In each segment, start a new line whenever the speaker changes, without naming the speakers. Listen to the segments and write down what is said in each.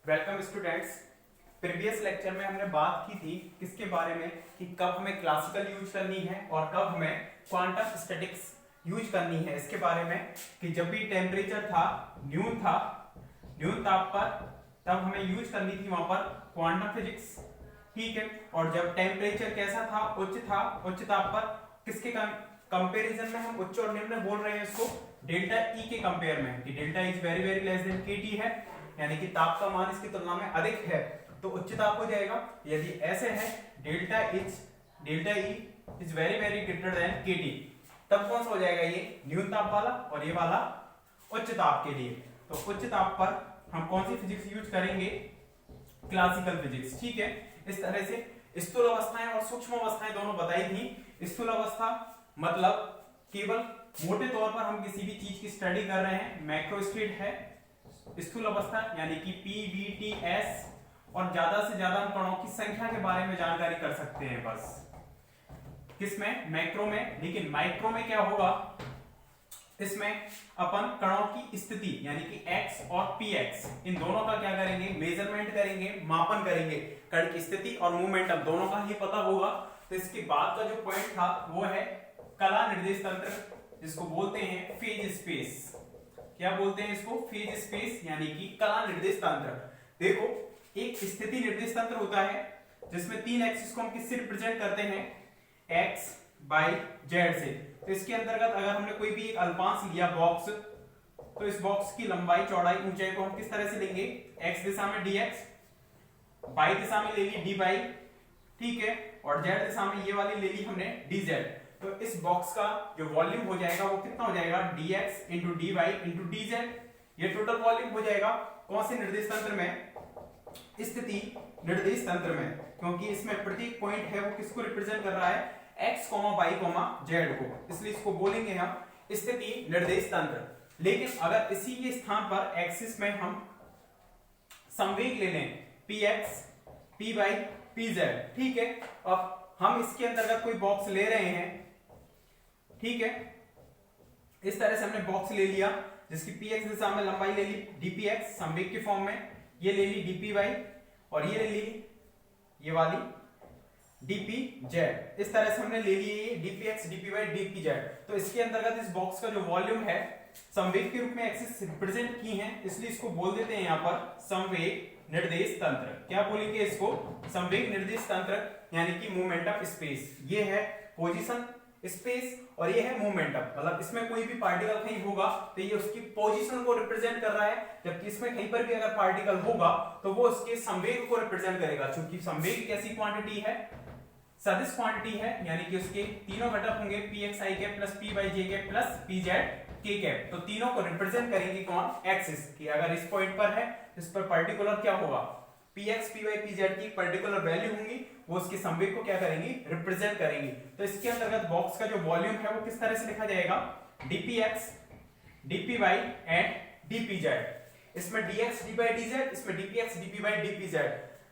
Welcome students. Previous lecture में हमने बात की थी किसके बारे में कि कब हमें क्लासिकल यूज करनी है और कब हमें क्वांटम स्टैटिक्स यूज करनी है। इसके बारे में कि जब भी टेम्परेचर था न्यून ताप पर, तब हमें यूज करनी थी वहां पर क्वांटम फिजिक्स, ठीक है। और जब टेम्परेचर कैसा था, उच्च ताप पर, किसके कंपैरिजन में हम उच्च और निम्न बोल रहे हैं इसको डेल्टा ई के कंपेयर में, कि delta is very very less than KT है, यानी कि ताप का मान इसकी तुलना में अधिक है तो उच्च ताप हो जाएगा। यदि ऐसे है delta E is very very greater than KT, तब कौन सा हो जाएगा, ये न्यून ताप वाला और ये वाला उच्च ताप के लिए। तो उच्च ताप पर हम कौन सी फिजिक्स यूज करेंगे, क्लासिकल फिजिक्स, ठीक है। इस तरह से स्थूल अवस्थाएं और सूक्ष्म अवस्थाएं दोनों बताई थी। स्थूल अवस्था मतलब केवल मोटे तौर पर हम किसी भी चीज की स्टडी कर रहे हैं, मैक्रो स्टेट है स्थूल अवस्था, यानी कि PVTS, और ज्यादा से ज्यादा हम कणों की संख्या के बारे में जानकारी कर सकते हैं बस, किसमें, मैक्रो में। लेकिन माइक्रो में क्या होगा, इसमें अपन कणों की स्थिति यानी कि x और px, इन दोनों का क्या करेंगे, मेजरमेंट करेंगे, मापन करेंगे। कण की स्थिति और मूवमेंटम दोनों का ही पता होगा। तो इसके बाद का जो पॉइंट था वो है कला निर्देश तंत्र, जिसको बोलते हैं फेज स्पेस। क्या बोलते हैं इसको, फेज स्पेस, यानी कि कला निर्देश तंत्र। देखो, एक स्थिति निर्देश तंत्र होता है जिसमें तीन एक्सिस को हम किससे रिप्रेजेंट करते हैं, x, y, z से। तो इसके अंतर्गत अगर हमने कोई भी एक अल्पांश लिया बॉक्स, तो इस बॉक्स की लंबाई, चौड़ाई, ऊंचाई को हम किस तरह से लेंगे, x दिशा में dx, y दिशा में ले ली dy, ठीक है, और z दिशा में ये वाली ले ली हमने dz। तो इस बॉक्स का जो वॉल्यूम हो जाएगा वो कितना हो जाएगा, dx into dy into dz। ये टोटल वॉल्यूम हो जाएगा कौन से निर्देश तंत्र में, स्थिति निर्देश तंत्र में, क्योंकि इसमें प्रत्येक पॉइंट है वो किसको रिप्रेजेंट कर रहा है, x, y, z को, इसलिए इसको बोलेंगे हम स्थिति निर्देश तंत्र। लेकिन अगर इसी के स्थान पर एक्सिस में हम संवेग ले लें, px, py, pz, ठीक है। अब हम इसके अंतर्गत कोई बॉक्स ले रहे हैं, ठीक है, इस तरह से हमने बॉक्स ले लिया जिसकी px दिशा में लंबाई ले ली dpx संवेग के फॉर्म में, ये ले ली dpy और ये ले ली ये वाली dpz। इस तरह से हमने ले ली ये dpx, dpy, dpz। तो इसके अंतर्गत इस बॉक्स का जो वॉल्यूम है संवेग के रूप में एक्सिस रिप्रेजेंट की है, इसलिए इसको बोल देते हैं यहाँ पर संवेग निर्देश तंत्र। क्या बोलेंगे इसको, संवेग निर्देश तंत्र, यानी कि मोमेंटम स्पेस। ये है पोजीशन स्पेस और ये है मोमेंटम, मतलब इसमें कोई भी पार्टिकल कहीं होगा तो ये उसकी पोजीशन को रिप्रेजेंट कर रहा है, जबकि इसमें कहीं पर भी अगर पार्टिकल होगा तो वो उसके संवेग को रिप्रेजेंट करेगा। क्योंकि संवेग कैसी क्वांटिटी है, सदिश क्वांटिटी है, यानी कि उसके तीनों घटक होंगे pxi के प्लस pyj के प्लस pz k के, तो तीनों को रिप्रेजेंट करेंगे कौन, एक्सिस, कि अगर इस पॉइंट पर है इस पर पर्टिकुलर क्या होगा, px, py, pz की पर्टिकुलर वैल्यू होंगी, वो उसके संवेग को क्या करेंगी, रिप्रेजेंट करेंगी। तो इसके अंतर्गत बॉक्स का जो वॉल्यूम है वो किस तरह से लिखा जाएगा, dpx, dpy एंड dpz। इसमें dx, dy, dz, इसमें dpx, dpy, dpz।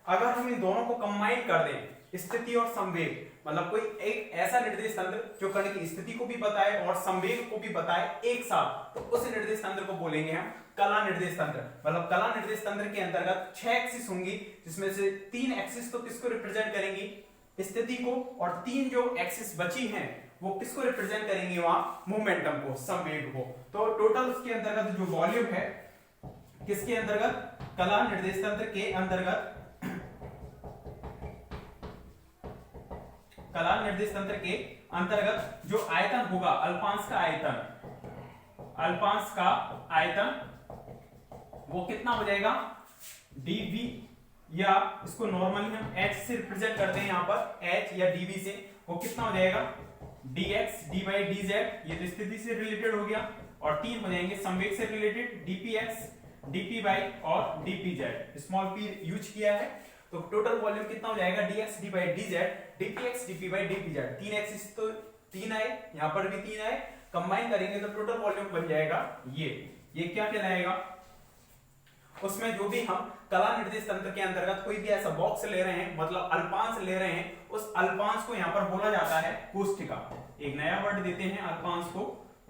अगर हम इन दोनों को कंबाइन कर दें, स्थिति और संवेग, मतलब कोई एक ऐसा निर्देश तंत्र जो कण की स्थिति को भी बताए और संवेग को भी बताए एक साथ, तो उस निर्देश तंत्र को बोलेंगे हम कला निर्देश तंत्र। मतलब कला निर्देश तंत्र के अंतर्गत 6 एक्सिस होंगी, जिसमें से 3 एक्सिस तो किसको रिप्रेजेंट करेंगी, स्थिति को, और 3 जो एक्सिस बची हैं वो किसको रिप्रेजेंट करेंगी, वहां मोमेंटम को, संवेग को। तो टोटल उसके अंतर्गत जो वॉल्यूम है, किसके अंतर्गत, कला निर्देश तंत्र के अंतर्गत, कला निर्देश तंत्र के अंतर्गत जो आयतन होगा, अल्पांश का आयतन वो कितना हो जाएगा, dv, या इसको नॉर्मली हम h से रिप्रेजेंट करते हैं यहाँ पर, h या dv से, वो कितना हो जाएगा, dx, dy, dz, ये तो स्थिति से रिलेटेड हो गया, और 3 हो जाएंगे संवेग से रिलेटेड, dpx, dpy और dpz, स्मॉल p यूज किया है। तो टोटल वॉल्यूम कितना हो जाएगा, dx, dy, dz, dpx, dpy, dpz। 3 axis तो 3 आए, यहाँ पर भी 3 आए, कंबाइन करेंगे तो टोटल वॉल्यूम बन जाएगा ये क्या कहलाएगा। उसमें जो भी हम कला निर्देश तंत्र के अंतर्गत कोई भी ऐसा बॉक्स ले रहे हैं, मतलब अल्पांश ले रहे हैं, उस अल्पांश को यहाँ पर बोला जाता है कोष्ठिका। एक नया वर्ड देते हैं अल्पांश को,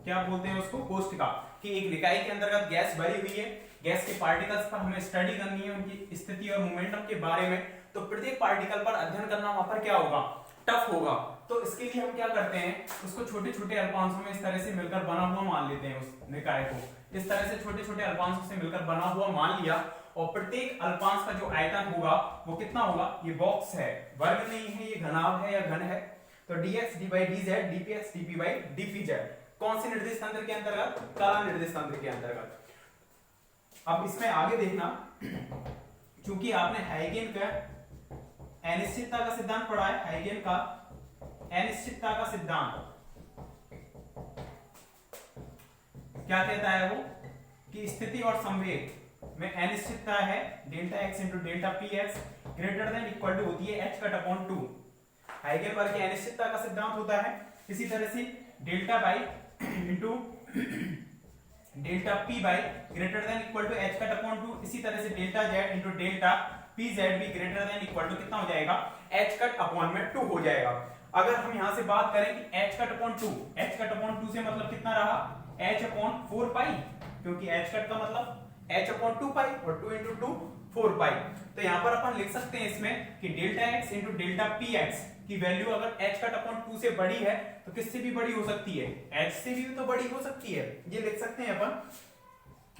क्या बोलते हैं उसको, कोष्ठिका। कि एक निकाय के अंतर्गत गैस भरी हुई है, गैस के पार्टिकल्स पर हमें स्टडी करनी है, उनकी स्थिति और मोमेंटम के बारे में, तो प्रत्येक पार्टिकल पर अध्ययन करना वहां पर क्या होगा, टफ होगा। तो इसके लिए हम क्या करते हैं, उसको छोटे छोटे अल्पांशों में इस तरह से मिलकर बना हुआ मान लेते हैं, उस निकाय को इस तरह से छोटे छोटे अल्पांशों से मिलकर बना हुआ मान लिया, और प्रत्येक अल्पांश का जो आयतन होगा वो कितना होगा, ये बॉक्स है, वर्ग नहीं है, ये घनाभ है या घन है, तो dx dy dz dpx dpy dpz कौन से निर्देश तंत्र के अंतर्गत, कला निर्देश तंत्र के अंतर्गत। अब इसमें आगे देखना, चूंकि आपने हाइगेन का अनिश्चितता का सिद्धांत पढ़ा है, हाइगेन का अनिश्चितता का सिद्धांत क्या कहता है वो, कि स्थिति और संवेग में अनिश्चितता है delta x into delta p x greater than equal to होती है h कट अपॉन 2। हाइगेनबर्ग की अनिश्चितता का सिद्धांत होता है इसी तरह से delta y into delta p y greater than equal to h cut upon 2, इसी तरह से delta z into delta p z भी ग्रेटर देन इक्वल टू कितना हो जाएगा, h कट अपॉन में 2 हो जाएगा। अगर हम यहां से बात करें कि h cut upon 2, h cut upon 2 से मतलब कितना रहा, h अपॉन 4 पाई, क्योंकि h कट का मतलब h अपॉन 2 पाई और 2 इंटू 2 4 पाई। तो यहाँ पर अपन लिख सकते हैं इसमें कि delta x into delta p x की वैल्यू अगर h कट अपॉन 2 से बड़ी है तो किससे भी बड़ी हो सकती है, h से भी तो बड़ी हो सकती है, ये लिख सकते हैं अपन,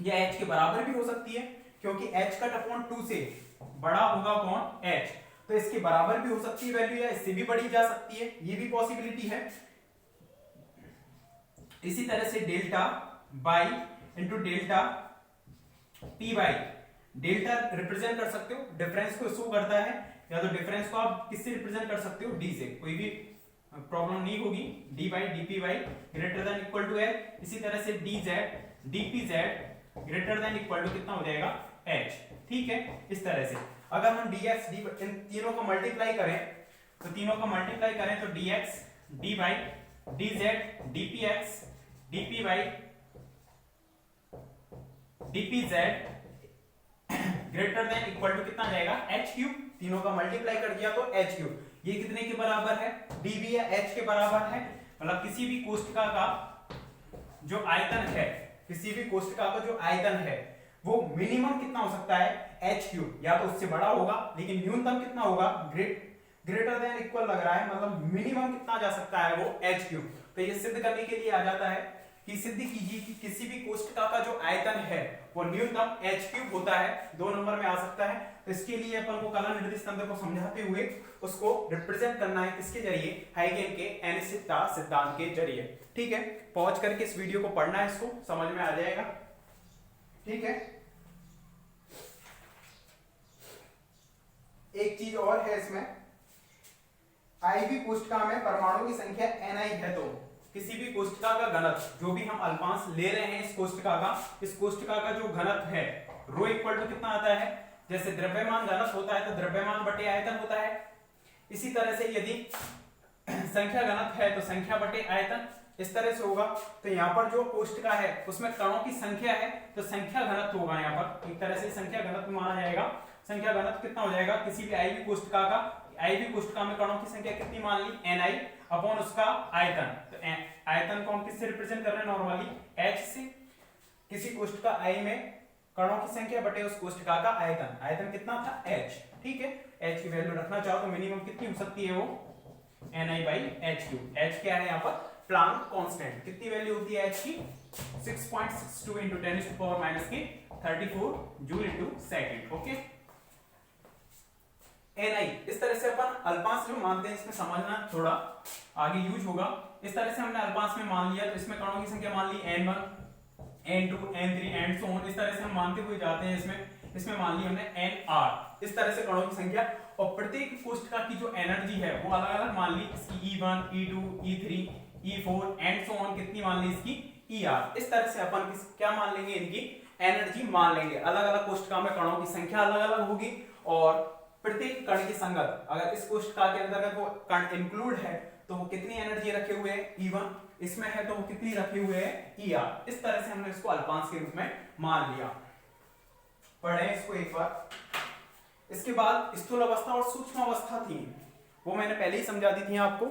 या h के बराबर भी हो सकती है, क्योंकि h कट अपॉन 2 से बड़ा होगा कौन, h, तो इसके बराबर भी हो सकती है वैल्यू, या इससे भी बड़ी जा सकती है, ये भी पॉसिबिलिटी है। इसी तरह से delta y into delta p by, delta represent कर सकते हो, डिफरेंस को शो करता है, या तो डिफरेंस को आप किससे रिप्रेजेंट कर सकते हो, डी से, कोई भी प्रॉब्लम नहीं होगी, d y d p y greater than equal to h, इसी तरह से d z d p z greater than equal to कितना हो जाएगा, एच, ठीक है। इस तरह से अगर हम dx dy इन तीनों को मल्टीप्लाई करें, तो तीनों को मल्टीप्लाई करें तो dx dy dz dpx dpy dpz greater than equal to कितना आ जाएगा, h क्यूब, तीनों का मल्टीप्लाई कर दिया तो h क्यूब, ये कितने के बराबर है, dv या h के बराबर है, मतलब किसी भी कोष्ठका का जो आयतन है, किसी भी कोष्ठका का जो आयतन है वो मिनिमम कितना हो सकता है, h क्यूब, या तो उससे बड़ा होगा, लेकिन न्यूनतम कितना होगा, ग्रेटर देन इक्वल लग रहा है, मतलब मिनिमम कितना जा सकता है वो h क्यूब। तो ये सिद्ध करने के लिए आ जाता है कि सिद्ध कीजिए कि किसी भी कोष्ठका का जो आयतन है वो न्यूनतम h क्यूब होता है, 2 नंबर में आ सकता है। तो इसके लिए अपन को कला निर्देश तंत्र को समझाते हुए उसको रिप्रेजेंट करना है किसके जरिए, हाइगेन के अनिश्चितता सिद्धांत के जरिए, ठीक है। पॉज करके इस वीडियो को पढ़ना है, इसको समझ में आ जाएगा, ठीक है। एक चीज और है इसमें, आईवी कोष्ठका में परमाणु की संख्या ni है, तो किसी भी कोष्ठका का घनत्व, जो भी हम अल्पांश ले रहे हैं इस कोष्ठका का, इस कोष्ठका का जो घनत्व है रो इक्वल टू कितना आता है, जैसे द्रव्यमान घनत्व होता है तो द्रव्यमान बटे आयतन होता है, इसी तरह से यदि संख्या घनत्व है तो संख्या बटे आयतन, इस तरह से होगा। तो यहाँ पर जो कोष्ठका है उसमें कणों की संख्या है तो संख्या घनत्व होगा, यहाँ पर एक तरह से संख्या घनत्व माना जाएगा। संख्या घनत्व कितना हो जाएगा, किसी भी आईवी कोष्ठका का, आईवी कोष्ठका में कणों की संख्या कितनी मान ली, ni अपॉन उसका आयतन, तो आयतन को हम किससे रिप्रेजेंट कर रहे हैं, नॉर्मली h से, किसी कोष्ठका I में कणों की संख्या बटे उस कोष्ठका का आयतन, आयतन कितना था h, ठीक है। h की वैल्यू रखना चाहो तो मिनिमम कितनी हो सकती है वो, ni by h cube, h क्या है यहाँ पर, प्लांक कांस्टेंट, कितनी वैल्यू होती है h की, 6.62 into 10 to the power minus के 34 joule into second, okay. ni इस तरह से अपन अल्पांश जो मानते हैं, इसमें समझना थोड़ा आगे यूज होगा। इस तरह से हमने अल्पांश में मान लिया, तो इसमें कणों की संख्या मान ली n1 n2 n3 and so on, इस तरह से हम मानते हुए जाते हैं। इसमें मान ली हमने nr, इस तरह से कणों की संख्या, और प्रत्येक कोष्ठका की जो एनर्जी है वो अलग अलग मान ली, इसकी E1 E2 E3 E4 and so on, कितनी मान ली इसकी Er। इस तरह से अपन क्या मान लेंगे, इनकी एनर्जी मान लेंगे। अलग अलग कोष्ठका में कणों की संख्या अलग अलग होगी, और प्रत्येक कण की संगत, अगर इस कोष्ठका के अंतर्गत वो कण इंक्लूड है तो वो कितनी एनर्जी रखे हुए हैं, E1, इसमें है तो वो कितनी रखे हुए हैं, Er। इस तरह से हमने इसको अल्पांश के रूप में मान लिया। पढ़े इसको एक बार। इसके बाद स्थूल अवस्था और सूक्ष्म अवस्था थी, वो मैंने पहले ही समझा दी थी आपको,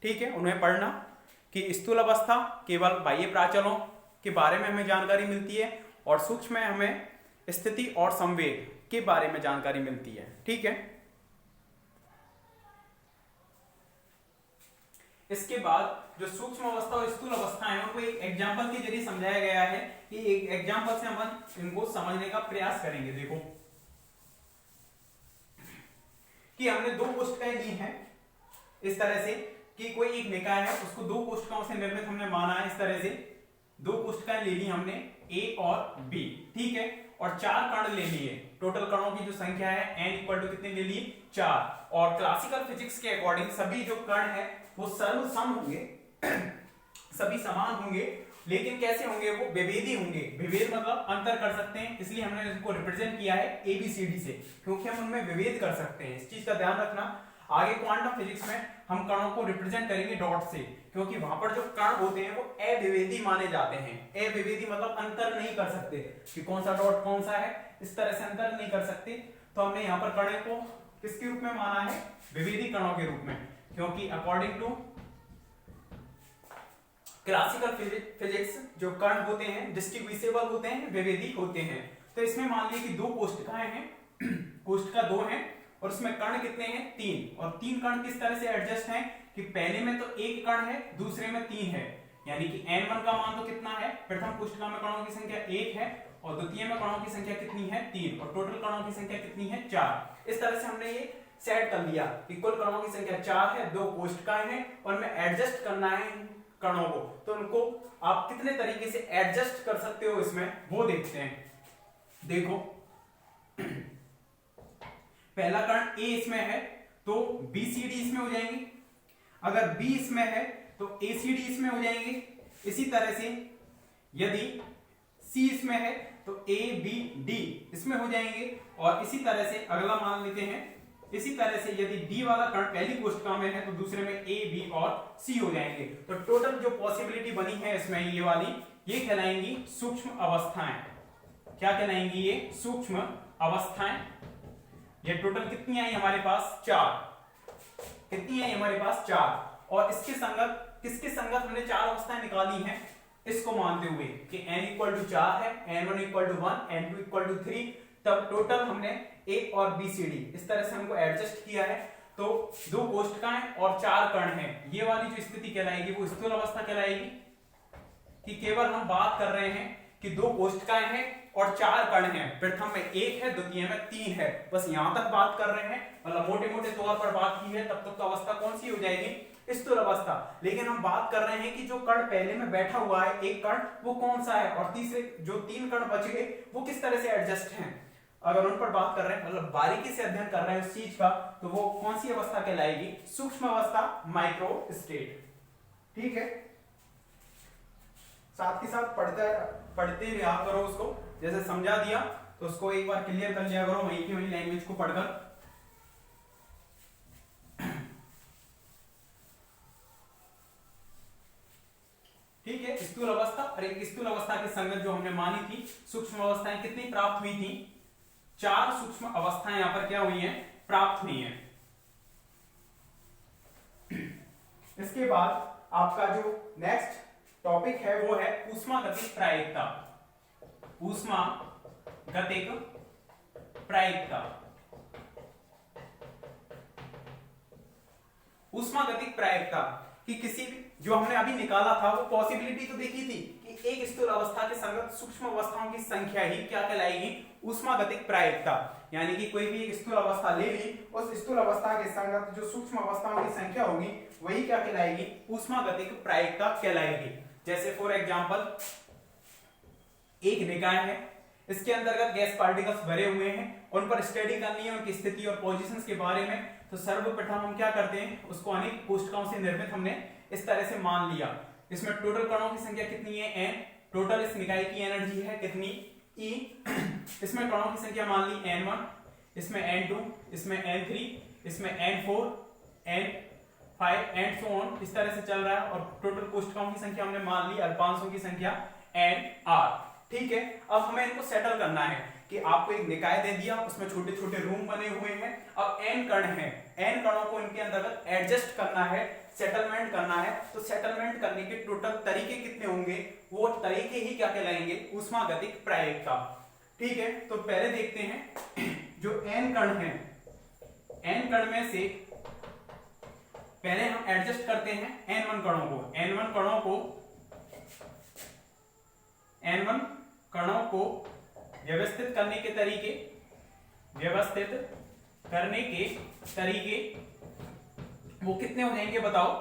ठीक है। उन्हें पढ़ना कि स्थूल अवस्था केवल बाह्य प्राचलों के बारे में हमें जानकारी मिलती है और सूक्ष्म में हमें स्थिति और संवेग के बारे में जानकारी मिलती है। ठीक है, इसके बाद जो सूक्ष्म अवस्था और स्थूल अवस्था है उनको एक एग्जांपल के जरिए समझाया गया है कि एक एग्जांपल से हम इनको समझने का प्रयास करेंगे। देखो कि हमने दो कोष्ठकाएं ली हैं इस तरह से कि कोई एक निकाय है उसको दो कोष्ठकों से निर्मित हमने माना है। इस तरह से दो कोष्ठकाएं ले ली हमने ए और बी, ठीक है, और चार कण ले लिए। टोटल कणों की जो संख्या है n इक्वल टू कितने ले लिए, 4। और क्लासिकल फिजिक्स के अकॉर्डिंग सभी जो कण है वो सर्वसम होंगे सभी समान होंगे, लेकिन कैसे होंगे, वो विभेदी होंगे। विभेद मतलब अंतर कर सकते हैं, इसलिए हमने इसको रिप्रेजेंट किया है ABCD से, क्योंकि हम उनमें विभेद कर सकते हैं। इस चीज का ध्यान रखना। आगे क्वांटम फिजिक्स में हम कणों को रिप्रेजेंट करेंगे डॉट से, क्योंकि वहां पर जो कण होते हैं वो अविभेदी माने जाते हैं। अविभेदी मतलब अंतर नहीं कर सकते कि कौन सा डॉट कौन सा है, इस तरह से अंतर नहीं कर सकते। तो हमने यहाँ पर कण को किसके रूप में माना है, विभेदी कणों के रूप में, क्योंकि अकॉर्डिंग टू क्लासिकल फिजिक्स जो कण होते हैं डिस्टिंग्विशेबल होते हैं, विभेदी होते हैं। तो इसमें मान लीजिए कि दो कोष्ठकाएं हैं, कोष्ठका दो हैं और उसमें कण कितने हैं, 3। और 3 कण किस तरह से एडजस्ट हैं कि पहले में तो एक कण है, दूसरे में 3 है, यानी कि n1 का मान तो कितना है, प्रथम कोष्ठका में कणों की संख्या 1 है और द्वितीय में कणों की संख्या कितनी है, 3, और टोटल कणों की संख्या कितनी है, 4। इस तरह से हमने ये सेट कर लिया कि कुल कणों की संख्या 4 है, दो कोष्ठकाएं हैं और हमें एडजस्ट करना है कणों को। तो उनको आप कितने तरीके से एडजस्ट कर सकते हो इसमें वो देखते हैं। देखो पहला कण A इसमें है तो BCD इसमें हो जाएंगे, अगर B इसमें है तो ACD इसमें हो जाएंगे। इसी तरह से यदि C इसमें है तो ABD इसमें हो जाएंगे, और इसी तरह से अगला मान लेते हैं। इसी तरह से यदि D वाला कण पहली कोष्ठका में है तो दूसरे में A, B और C हो जाएंगे। तो टोटल जो पॉसिबिलिटी बनी है इसमें ये वाली, ये कहलाएंगी सूक्ष्म अवस्थाएं। क्या कहलाएंगी ये, सूक्ष्म अवस्थाएं। ये टोटल कितनी आई हमारे पास, 4। कितनी आई हमारे पास, 4। और इसके संगत, किसके संगत हमने 4 अवस्थाएं निकाली हैं, इसको मानते हुए कि n इक्वल टू 4 है, n1 equal to 1, n2 equal to 3, तब टोटल हमने A और BCD इस तरह से हमको एडजस्ट किया है। तो दो कोष्ठकाएं और 4 कण हैं, ये वाली जो स्थिति कहलाएगी वो स्थूल अवस्था कहलाएगी। कि केवल हम बात कर रहे हैं कि दो कोष्ठकाएं हैं और 4 कण हैं, प्रथम में 1 है, द्वितीय में 3 है, बस यहां तक बात कर रहे हैं, मतलब मोटे मोटे तौर पर बात की है। तब तक तो अवस्था कौन सी हो जाएगी, स्थूल अवस्था। लेकिन हम बात कर रहे हैं कि जो कण पहले में बैठा हुआ है एक कण, वो कौन सा है, और तीसरे जो 3 कण बच गए वो किस तरह से एडजस्ट हैं, अगर उन पर बात कर रहे हैं, मतलब बारीकी से अध्ययन कर रहे हैं उस चीज का, तो वो कौन सी अवस्था कहलाएगी, सूक्ष्म अवस्था, माइक्रो स्टेट। ठीक है, साथ के साथ पढ़ते रहा करो उसको, जैसे समझा दिया तो उसको एक बार क्लियर कर लिया करो वहीं की वहीं लैंग्वेज को पढ़कर। ठीक है, स्थूल अवस्था और एक स्थूल अवस्था के संगत जो हमने मानी थी सूक्ष्म अवस्थाएं कितनी प्राप्त हुई थी, 4 सूक्ष्म अवस्थाएं यहां पर क्या हुई हैं, प्राप्त हुई हैं। इसके बाद आपका जो नेक्स्ट टॉपिक है वो है ऊष्मागतिक प्रायिकता। ऊष्मागतिक प्रायिकता। ऊष्मागतिक प्रायिकता कि किसी भी, जो हमने अभी निकाला था वो पॉसिबिलिटी तो देखी थी कि एक स्थूल अवस्था के संगत सूक्ष्म अवस्थाओं की संख्या ही क्या कहलाएगी, ऊष्मागतिक प्रायिकता। यानी कि कोई भी एक स्थूल अवस्था ले ली, उस स्थूल अवस्था के संगत जो सूक्ष्म अवस्थाओं की संख्या होगी वही क्या कहलाएगी, ऊष्मागतिक प्रायिकता कहलाएगी। जैसे फॉर एग्जांपल एक निकाय है, इसके अंतर्गत गैस पार्टिकल्स भरे हुए हैं, उन पर स्टडी करनी है, उनकी स्थिति और पोजीशंस के बारे में। तो सर्वप्रथम हम क्या करते हैं, उसको अनेक कोष्ठकों से निर्मित हमने इस तरह से मान लिया। इसमें टोटल कणों की संख्या कितनी है, n। टोटल इस निकाय की एनर्जी है कितनी, E। इसमें कणों की संख्या मान ली n1, इसमें n2, इसमें n3, इसमें n4, n5 and so on, इस तरह से चल रहा है। और टोटल कोष्ठकों की संख्या हमने मान ली, अल्पांशों की संख्या nr। ठीक है, अब हमें इनको सेटल करना है कि आपको एक निकाय दे दिया, उसमें छोटे छोटे रूम बने हुए हैं, अब n कण हैं, n कणों को इनके अंतर्गत एडजस्ट करना है, सेटलमेंट करना है। तो सेटलमेंट करने के टोटल तरीके कितने होंगे, वो तरीके ही क्या कहलाएंगे, ऊष्मागतिक प्रायिकता। ठीक है, तो पहले देखते हैं जो n कण हैं, n कण में से पहले हम एडजस्ट करते हैं n1 कणों को, n1 कणों को व्यवस्थित करने के तरीके वो कितने हो जाएंगे बताओ।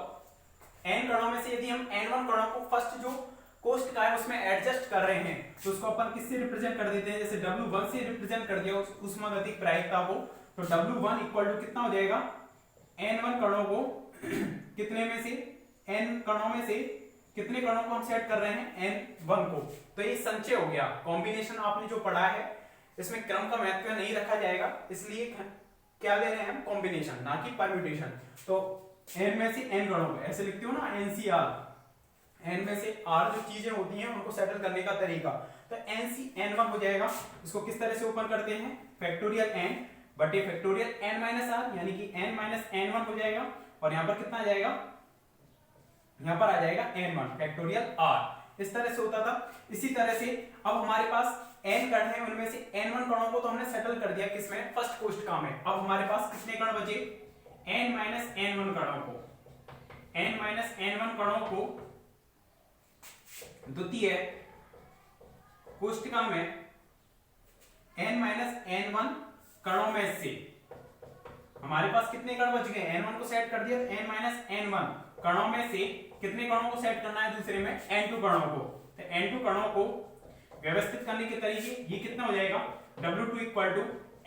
n कणों में से यदि हम n1 कणों को फर्स्ट जो कोष्ठ का है उसमें एडजस्ट कर रहे हैं तो उसको अपन किससे रिप्रेजेंट कर देते हैं, जैसे W1 से रिप्रेजेंट कर दिया उस ऊष्मागतिक प्रायिकता को, तो W1 इक्वल टू कितना हो जाएगा, n1 कणों को कितने में से, n कणों में से कितने कणों को हम सेट कर रहे हैं, n1 को। तो ये संचय हो गया, कॉम्बिनेशन आपने जो पढ़ा है इसमें क्रम का महत्व नहीं रखा जाएगा, इसलिए क्या ले रहे हैं हम, कॉम्बिनेशन ना कि परम्यूटेशन। तो n में से n कणों को ऐसे लिखते हो ना, NCR, n में से r जो चीजें होती हैं उनको सेटल करने का तरीका, तो NC(n1) हो जाएगा। इसको किस तरह से ओपन करते हैं, फैक्टोरियल n बटे फैक्टोरियल n माइनस r, यानी कि n माइनस n1 हो जाएगा, और यहाँ पर कितना आ जाएगा, यहाँ पर आ जाएगा n1 फैक्टोरियल r। इस तरह से होता था। इसी तरह से अब हमारे पास n कण है, उनमें से n1 कणों को तो हमने सेटल कर दिया किसमें, फर्स्ट कोष्ठक में। अब हमारे पास कितने कण बचे, n माइनस n1 कणों को, n माइनस n1 कणों को द्वितीय कोष्ठक में n माइनस n1 कणों में से हमारे पास कितने कण बच गए, n1 को सेट कर दिया, n माइनस n1 कणों में से कितने कणों को सेट करना है दूसरे में, n2 कणों को। तो n2 कणों को व्यवस्थित करने के तरीके ये कितना हो जाएगा, W2 equal to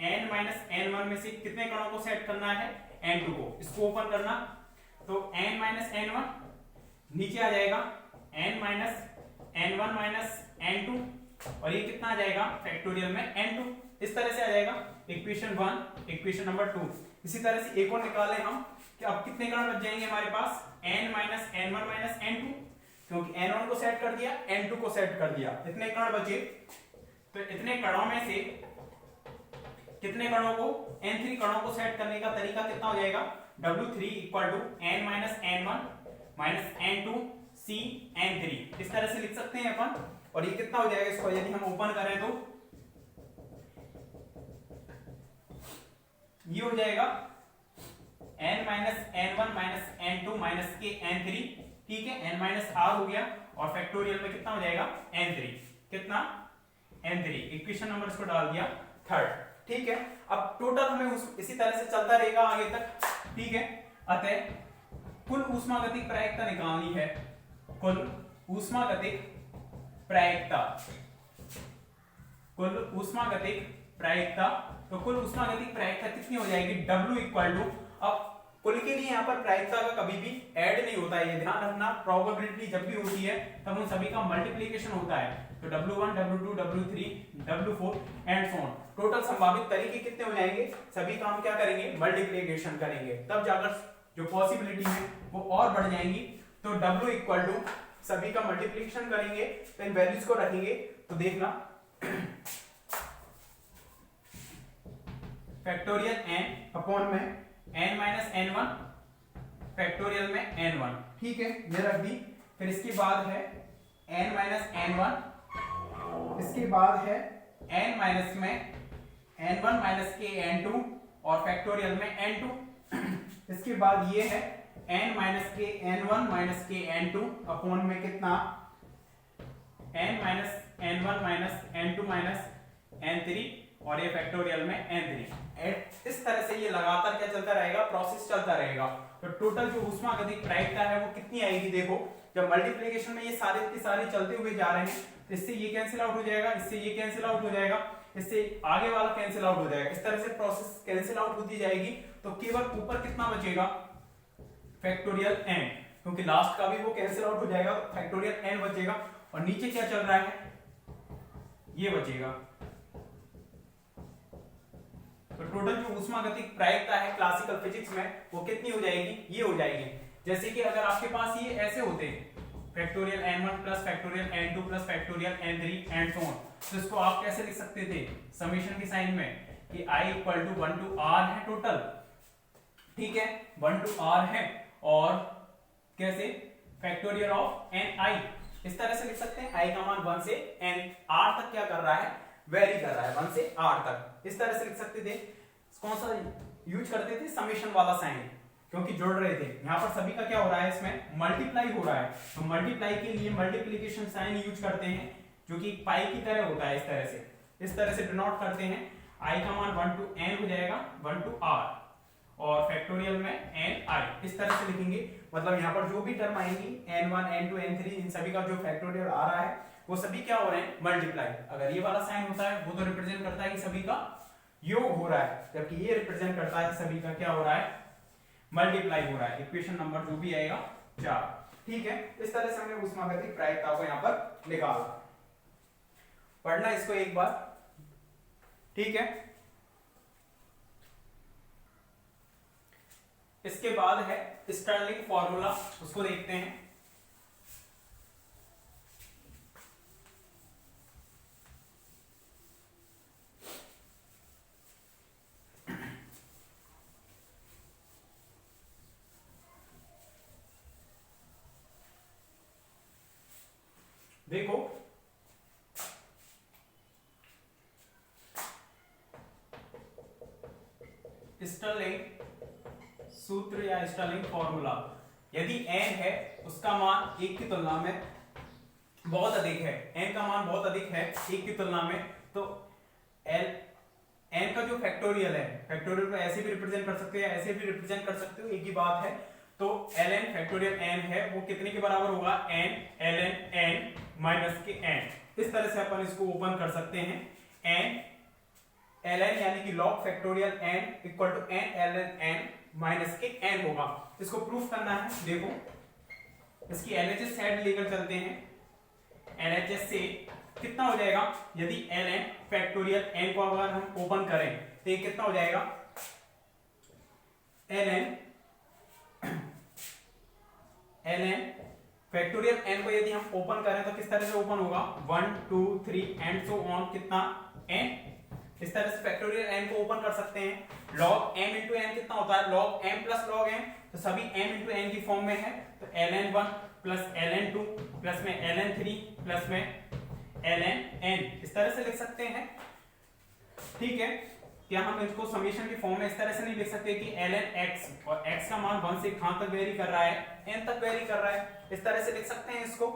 n minus n1 में से कितने कणों को सेट करना है, n2 को। इसको ओपन करना, तो n माइनस n1 नीचे आ जाएगा n minus n1 minus n2, और ये कितना आ जाएगा फैक्टोरियल में n2। इस तरह से आ जाएगा इक्वेशन 1, इक्वेशन नंबर 2। इसी तरह से एक और निकालें हम कि अब कितने कण बच जाएंगे हमारे पास, n minus n1 minus n2, क्योंकि n1 को सेट कर दिया, n2 को सेट कर दिया, इतने कण बचे। तो इतने कणों में से कितने कणों को, n3 कणों को सेट करने का तरीका कितना हो जाएगा, W3 equal to n minus n1 minus n2 C n3। इस तरह से लिख सकते हैं अपन, और ये कितना हो जाएगा, इसको यदि हम ओपन करें तो ये हो जाएगा n minus n1 minus n2 minus के n3, ठीक है, n माइनस r हो गया, और फैक्टोरियल में कितना हो जाएगा, n3, कितना, n3। इक्वेशन नंबर इसको डाल दिया 3rd, ठीक है। अब टोटल हमें इसी तरह से चलता रहेगा आगे तक, ठीक है। अतः कुल ऊष्मागतिक प्रायिकता निकालनी है, कुल ऊष्मागतिक प्रायिकता, कुल ऊष्मागतिक प्रायिकता। तो कुल ऊष्मागतिक प्रायिकता कितनी हो जाएगी, W इक्वल टू, अब कुल के लिए यहाँ पर प्रायिकता का कभी भी ऐड नहीं होता है, ये ध्यान रखना। प्रोबेबिलिटी जब भी होती है तब उन सभी का मल्टीप्लिकेशन होता है, तो W1 W2 W3 W4 and so on. Total संभावित तरीके कितने हो जाएंगे, सभी का हम क्या करेंगे, मल्टीप्लिकेशन करेंगे, तब जाकर जो पॉसिबिलिटी है वो और बढ़ जाएंगी। तो W इक्वल टू सभी का मल्टीप्लिकेशन करेंगे, तो इन वैल्यूज को रखेंगे, तो देखना फैक्टोरियल n अपॉन में n माइनस n1 फैक्टोरियल में n1, ठीक है, ये रख दी। फिर इसके बाद है n माइनस n1, इसके बाद है n माइनस में n1 माइनस के n2 और फैक्टोरियल में n2। इसके बाद ये है n माइनस के n1 माइनस के n2 अपॉन में कितना, n minus n1 minus n2 minus n3, और ये फैक्टोरियल में n3। इस तरह से ये लगातार क्या चलता रहेगा, प्रोसेस चलता रहेगा। तो टोटल जो ऊष्मागतिक प्रायिकता है वो कितनी आएगी, देखो जब मल्टीप्लिकेशन में ये सारे के सारे चलते हुए जा रहे हैं, तो इससे ये कैंसिल आउट हो जाएगा, इससे ये कैंसिल आउट हो जाएगा, इससे आगे वाला कैंसिल आउट हो जाएगा। इस तरह से प्रोसेस कैंसिल आउट होती जाएगी, तो केवल ऊपर कितना बचेगा, फैक्टोरियल n, क्योंकि लास्ट का भी वो कैंसिल आउट हो जाएगा, तो फैक्टोरियल n बचेगा, और नीचे क्या चल रहा है, ये बचेगा। तो टोटल जो ऊष्मागतिक प्रायिकता है क्लासिकल फिजिक्स में वो कितनी हो जाएगी, ये हो जाएगी। जैसे कि अगर आपके पास ये ऐसे होते, factorial n1 plus factorial n2 plus factorial n3 and so on. तो इसको आप कैसे लिख सकते थे समेशन के साइन में कि i equal to 1 to r है टोटल, ठीक है 1 टू r है, और कैसे फैक्टोरियल ऑफ ni, इस तरह से लिख सकते हैं। i का मान 1 से n r तक क्या कर रहा है, वेरी कर रहा है 1 से r तक, इस तरह से लिख सकते थे। कौन सा यूज करते थे, समेशन वाला साइन, क्योंकि जोड़ रहे थे। यहाँ पर सभी का क्या हो रहा है, इसमें मल्टीप्लाई हो रहा है, तो मल्टीप्लाई के लिए मल्टीप्लिकेशन साइन यूज करते हैं, जो कि पाई की तरह होता है। इस तरह से डिनोट करते हैं। i का मान 1 टू n हो जाएगा 1 टू r, और फैक्टोरियल में ni, इस तरह से लिखेंगे। मतलब यहाँ पर जो भी टर्म आएंगी n1 n2 n3, इन सभी का जो फैक्टोरियल आ रहा है वो सभी क्या हो रहे हैं, मल्टीप्लाई। अगर ये वाला साइन होता है वो तो रिप्रेजेंट करता है कि सभी का योग हो रहा है, जबकि ये रिप्रेजेंट करता है सभी का क्या हो रहा है, मल्टीप्लाई हो रहा है। इक्वेशन नंबर जो भी आएगा 4, ठीक है। इस तरह से हमने ऊष्मागतिक प्रायिकता को यहाँ पर निकाला। पढ़ना इसको एक बार, ठीक है। इसके बाद है स्टर्लिंग फॉर्मूला, उसको देखते हैं। देखो स्टर्लिंग सूत्र या स्टर्लिंग फॉर्मूला, यदि n है उसका मान 1 की तुलना में बहुत अधिक है, n का मान बहुत अधिक है 1 की तुलना में, तो n का जो फैक्टोरियल है, फैक्टोरियल को ऐसे भी रिप्रेजेंट कर सकते हैं, ऐसे भी रिप्रेजेंट कर सकते हो, एक ही बात है। तो ln फैक्टोरियल n है वो कितने के बराबर होगा, n ln n माइनस के n। इस तरह से अपन इसको ओपन कर सकते हैं। n ln यानी कि log factorial n equal to n ln n minus के n होगा। इसको प्रूफ करना है। देखो इसकी LHS साइड लेकर चलते हैं। LHS से कितना हो जाएगा, यदि ln फैक्टोरियल n को अगर हम ओपन करें तो ये कितना हो जाएगा, ln फैक्टोरियल n को यदि हम ओपन करें तो किस तरह से ओपन होगा, 1 2 3 एंड सो ऑन, कितना n, इस तरह से फैक्टोरियल n को ओपन कर सकते हैं। log m into n कितना होता है, log m plus log n, तो सभी m into n की फॉर्म में है, तो ln1 प्लस ln2 प्लस में ln3 प्लस में ln n, इस तरह से लिख सकते हैं, ठीक है। क्या हम इसको समेशन की फॉर्म में इस तरह से नहीं लिख सकते कि ln x, और x का मान 1 से कहां तक वेरी कर रहा है, n तक वेरी कर रहा है, इस तरह से लिख सकते हैं इसको।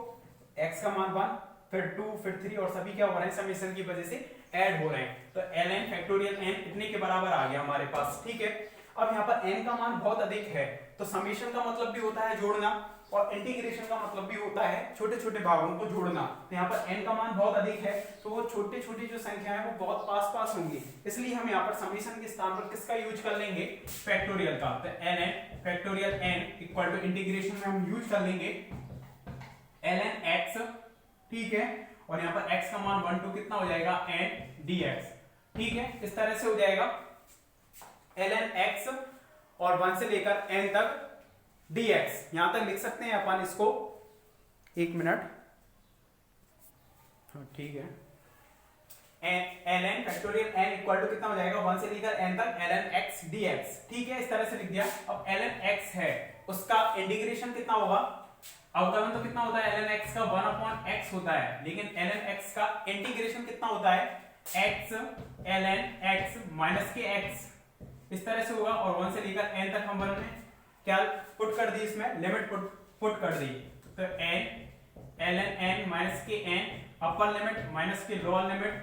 x का मान 1, फिर 2, फिर 3, और सभी क्या हो रहे हैं, समेशन की वजह से ऐड हो रहे हैं। तो ln फैक्टोरियल n इतने के बराबर आ गया हमारे पास, ठीक है। अब यहाँ पर n का मान बहुत अधिक है, तो समेशन का मतलब भी होता है जोड़ना, और इंटीग्रेशन का मतलब भी होता है छोटे छोटे भागों को जोड़ना। तो यहाँ पर n का मान बहुत अधिक है, तो वो छोटे छोटी जो संख्या है वो बहुत पास पास होंगी, इसलिए हम यहाँ पर समेशन के स्थान पर किसका यूज कर लेंगे, फैक्टोरियल का। तो ln factorial n equal to integration में हम यूज कर लेंगे ln x, ठीक है, और यहाँ पर x का मान 1 2 कितना हो जाएगा, n dx, ठीक है। इस तरह से हो जाएगा ln x और 1 से लेकर n तक dx, यहां तक लिख सकते हैं अपन इसको, एक मिनट, ठीक है। ln factorial n equal to कितना हो जाएगा, 1 से लेकर n तक ln x dx, ठीक है, इस तरह से लिख दिया। अब ln x है उसका इंटीग्रेशन कितना होगा, अवकलन तो कितना होता है, ln x का 1/x होता है, लेकिन ln x का इंटीग्रेशन कितना होता है, x ln x माइनस के x, इस तरह से होगा। और 1 से लेकर n तक हम वन में क्या पुट कर दी, इसमें लिमिट पुट कर दी, तो n ln n माइनस के n अपर लिमिट माइनस के लोअर लिमिट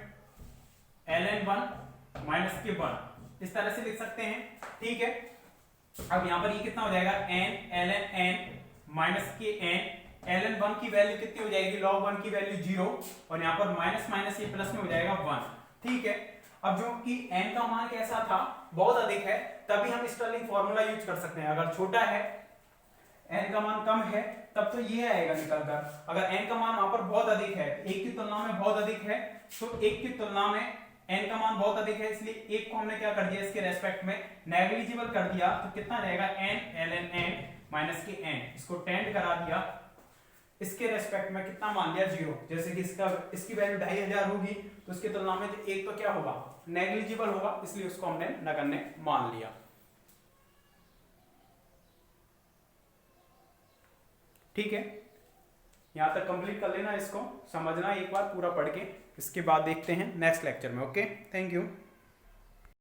ln 1 माइनस के 1, इस तरह से लिख सकते हैं, ठीक है। अब यहाँ पर ये कितना हो जाएगा, n ln n माइनस के n, ln 1 की वैल्यू कितनी हो जाएगी, log 1 की वैल्यू 0, और यहाँ पर माइनस माइनस ये प्लस में हो जाएगा 1, ठीक है। अब जो कि n का मान कैसा था, बहुत अधिक है, तभी हम स्टर्लिंग फॉर्मूला यूज कर सकते हैं। अगर छोटा है, n का मान कम है, तब तो ये आएगा निकल कर। अगर n का मान वहां पर बहुत अधिक है, 1 की तुलना में बहुत अधिक है, तो 1 की तुलना में n का मान बहुत अधिक है, इसलिए 1 को हमने क्या कर दिया, इसके रेस्पेक्ट में नेग्लिजिबल कर दिया, तो कितना रहेगा, n ln n माइनस के n, इसको टेंड करा दिया, इसके रेस्पेक्ट में कितना मान लिया, 0। जैसे कि इसकी वैल्यू 2500 होगी तो उसकी तुलना में तो एक तो क्या होगा, नेग्लिजिबल होगा, इसलिए उसको हमने नगण्य मान लिया। ठीक है, यहां तक कंप्लीट कर लेना, इसको समझना एक बार पूरा पढ़ के, इसके बाद देखते हैं नेक्स्ट लेक्चर में। Okay, thank you.